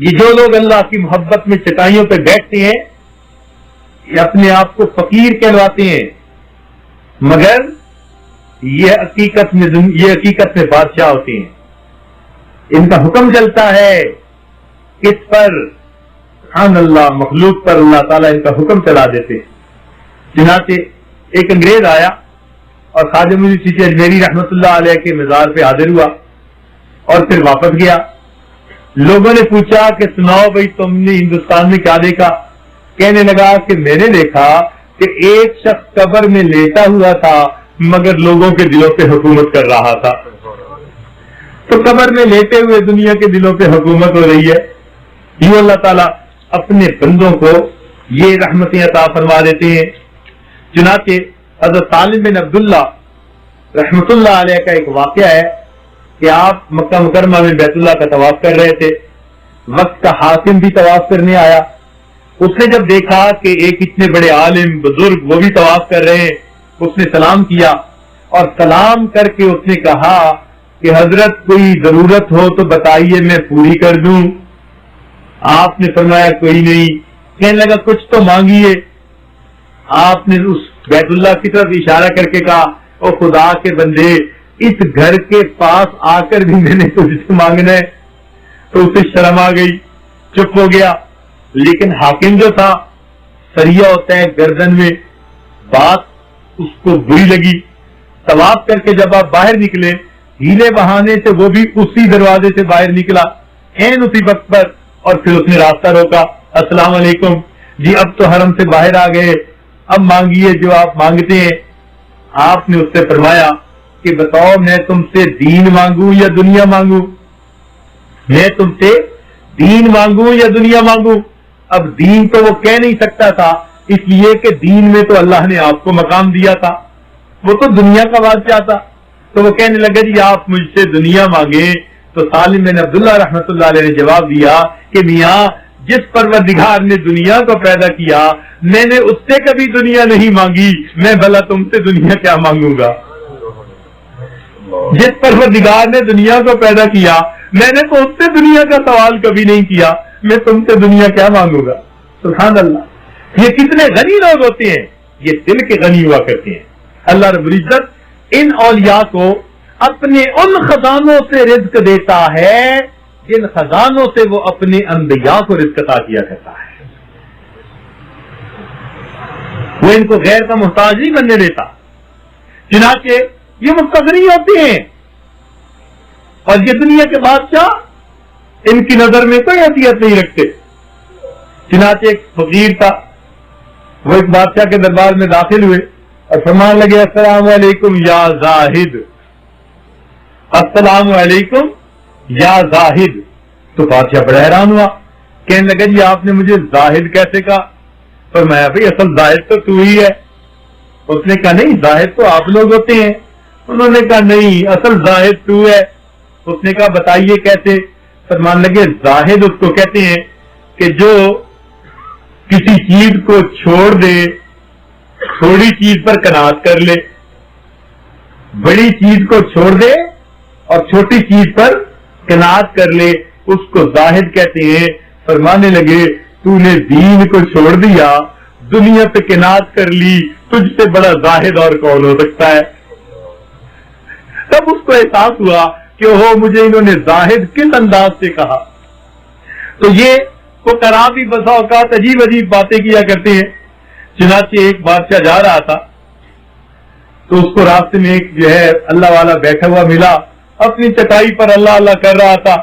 یہ جو لوگ اللہ کی محبت میں چٹائیوں پہ بیٹھتے ہیں یہ اپنے آپ کو فقیر کہلواتے ہیں، مگر یہ حقیقت میں بادشاہ ہوتے ہیں۔ ان کا حکم چلتا ہے کس پر؟ سبحان اللہ، مخلوق پر اللہ تعالیٰ ان کا حکم چلا دیتے۔ چنانچہ ایک انگریز آیا اور خواجہ معین چشتی اجمیری رحمۃ اللہ علیہ کے مزار پہ حاضر ہوا اور پھر واپس گیا۔ لوگوں نے پوچھا کہ سناؤ بھائی تم نے ہندوستان میں کیا دیکھا؟ کہنے لگا کہ میں نے دیکھا کہ ایک شخص قبر میں لیٹا ہوا تھا مگر لوگوں کے دلوں پہ حکومت کر رہا تھا۔ تو قبر میں لیٹے ہوئے دنیا کے دلوں پہ حکومت ہو رہی ہے۔ یوں اللہ تعالیٰ اپنے بندوں کو یہ رحمتیں عطا فرما دیتے ہیں۔ چنانچہ حضرت سالم بن عبداللہ رحمت اللہ علیہ کا ایک واقعہ ہے کہ آپ مکہ مکرمہ میں بیت اللہ کا طواف کر رہے تھے، وقت کا حاکم بھی طواف کرنے آیا۔ اس نے جب دیکھا کہ ایک اتنے بڑے عالم بزرگ وہ بھی طواف کر رہے ہیں، اس نے سلام کیا اور سلام کر کے اس نے کہا کہ حضرت کوئی ضرورت ہو تو بتائیے میں پوری کر دوں۔ آپ نے فرمایا کوئی نہیں۔ کہنے لگا کچھ تو مانگیے۔ آپ نے اس بیت اللہ کی طرف اشارہ کر کے کہا او خدا کے بندے، اس گھر کے پاس آ کر بھی میں نے تجھ سے مانگنا ہے۔ تو اسے شرم آ گئی، چپ ہو گیا۔ لیکن حاکم جو تھا، سریا ہوتا ہے گردن میں، بات اس کو بری لگی۔ طواف کر کے جب آپ باہر نکلے، ہیلے بہانے سے وہ بھی اسی دروازے سے باہر نکلا عین اسی وقت پر، اور پھر اس نے راستہ روکا۔ السلام علیکم جی، اب تو حرم سے باہر آ گئے، اب مانگیے جو آپ مانگتے ہیں۔ آپ نے اس سے فرمایا کہ بتاؤ میں تم سے دین مانگوں یا دنیا مانگوں؟ میں تم سے دین مانگوں یا دنیا مانگوں؟ اب دین تو وہ کہہ نہیں سکتا تھا، اس لیے کہ دین میں تو اللہ نے آپ کو مقام دیا تھا، وہ تو دنیا کا بادشاہ تھا۔ تو وہ کہنے لگا جی آپ مجھ سے دنیا مانگیں۔ تو سالم بن عبداللہ رحمت اللہ علیہ نے جواب دیا کہ میاں جس پروردگار نے دنیا کو پیدا کیا میں نے اس سے کبھی دنیا نہیں مانگی، میں بھلا تم سے دنیا کیا مانگوں گا؟ جس پروردگار نے دنیا کو پیدا کیا میں نے تو اس سے دنیا کا سوال کبھی نہیں کیا، میں تم سے دنیا کیا مانگوں گا؟ سبحان اللہ، یہ کتنے غنی لوگ ہوتے ہیں، یہ دل کے غنی ہوا کرتے ہیں۔ اللہ رب العزت ان اولیاء کو اپنے ان خزانوں سے رزق دیتا ہے جن خزانوں سے وہ اپنے انبیاء کو رزق عطا کیا کرتا ہے۔ وہ ان کو غیر کا محتاج نہیں بننے دیتا، چنانچہ یہ مستغنی ہوتے ہیں، اور یہ دنیا کے بادشاہ ان کی نظر میں کوئی حیثیت نہیں رکھتے۔ چنانچہ ایک فقیر تھا، وہ ایک بادشاہ کے دربار میں داخل ہوئے اور فرمان لگے السلام علیکم یا زاہد، السلام علیکم یا زاہد۔ تو بادشاہ بڑا حیران ہوا، کہنے لگا جی آپ نے مجھے زاہد کیسے کہا؟ فرمایا بھائی اصل زاہد تو ہی ہے۔ اس نے کہا نہیں زاہد تو آپ لوگ ہوتے ہیں۔ انہوں نے کہا نہیں اصل زاہد تو ہے۔ اس نے کہا بتائیے کیسے؟ فرمان لگے زاہد اس کو کہتے ہیں کہ جو کسی چیز کو چھوڑ دے، تھوڑی چیز پر قناعت کر لے، بڑی چیز کو چھوڑ دے اور چھوٹی چیز پر قناعت کر لے، اس کو زاہد کہتے ہیں۔ فرمانے لگے تو نے دین کو چھوڑ دیا، دنیا پہ قناعت کر لی، تجھ سے بڑا زاہد اور کون ہو سکتا ہے؟ تب اس کو احساس ہوا کہ وہ مجھے انہوں نے زاہد کس انداز سے کہا۔ تو یہ فقراء بھی بسا اوقات عجیب عجیب باتیں کیا کرتے ہیں۔ چنانچہ ایک بادشاہ جا رہا تھا تو اس کو راستے میں ایک جو ہے اللہ والا بیٹھا ہوا ملا، اپنی چٹائی پر اللہ اللہ کر رہا تھا۔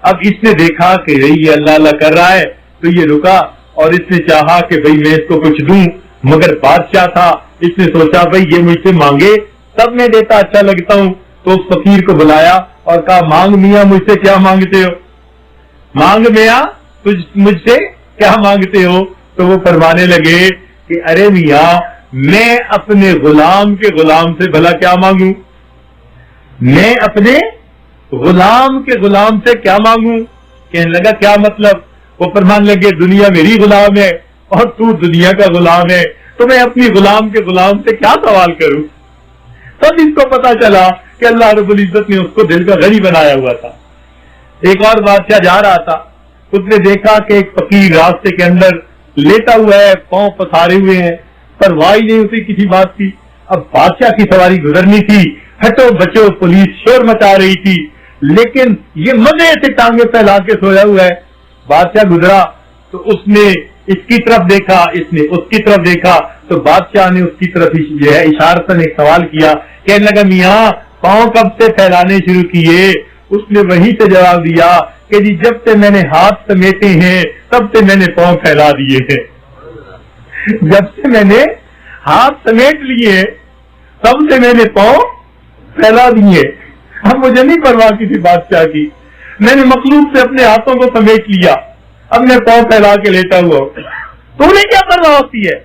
اب اس نے دیکھا کہ یہ اللہ اللہ کر رہا ہے تو یہ رکا اور اس نے چاہا کہ بھئی میں اس کو کچھ دوں، مگر بادشاہ تھا، اس نے سوچا بھئی یہ مجھ سے مانگے تب میں دیتا اچھا لگتا ہوں۔ تو اس فقیر کو بلایا اور کہا مانگ میاں مجھ سے کیا مانگتے ہو؟ مانگ میاں مجھ سے کیا مانگتے ہو؟ تو وہ فرمانے لگے کہ ارے میاں میں اپنے غلام کے غلام سے بھلا کیا مانگوں؟ میں اپنے غلام کے غلام سے کیا مانگوں؟ کہنے لگا کیا مطلب؟ وہ فرمانے لگے دنیا میری غلام ہے اور تو دنیا کا غلام ہے، تو میں اپنی غلام کے غلام سے کیا سوال کروں؟ تب اس کو پتا چلا کہ اللہ رب العزت نے اس کو دل کا غنی بنایا ہوا تھا۔ ایک اور بادشاہ جا رہا تھا، اس نے دیکھا کہ ایک فقیر راستے کے اندر لیٹا ہوا ہے, پاؤں پسارے ہوئے ہیں, پرواہ ہی نہیں اسے کسی بات کی. اب بادشاہ کی سواری گزرنی تھی, ہٹو بچو پولیس شور مچا رہی تھی, لیکن یہ مزے سے ٹانگیں پھیلا کے سویا ہوا ہے. بادشاہ گزرا تو اس نے اس کی طرف دیکھا, اس نے اس کی طرف دیکھا, تو بادشاہ نے اس کی طرف جو ہے اشارتاً ایک سوال کیا. کہنے لگا میاں پاؤں کب سے پھیلانے شروع کیے؟ اس نے وہیں سے جواب دیا کہ جی جب سے میں نے ہاتھ سمیٹے ہیں تب سے میں نے پاؤں پھیلا دیے ہیں. جب سے میں نے ہاتھ سمیٹ لیے تب سے میں نے پاؤں پھیلا دیے. اب مجھے نہیں پرواہ کسی بادشاہ کی, میں نے مخلوق سے اپنے ہاتھوں کو سمیٹ لیا, اب میں پاؤں پھیلا کے لیٹا ہوا ہوں. تو انہیں کیا پرواہ ہوتی ہے؟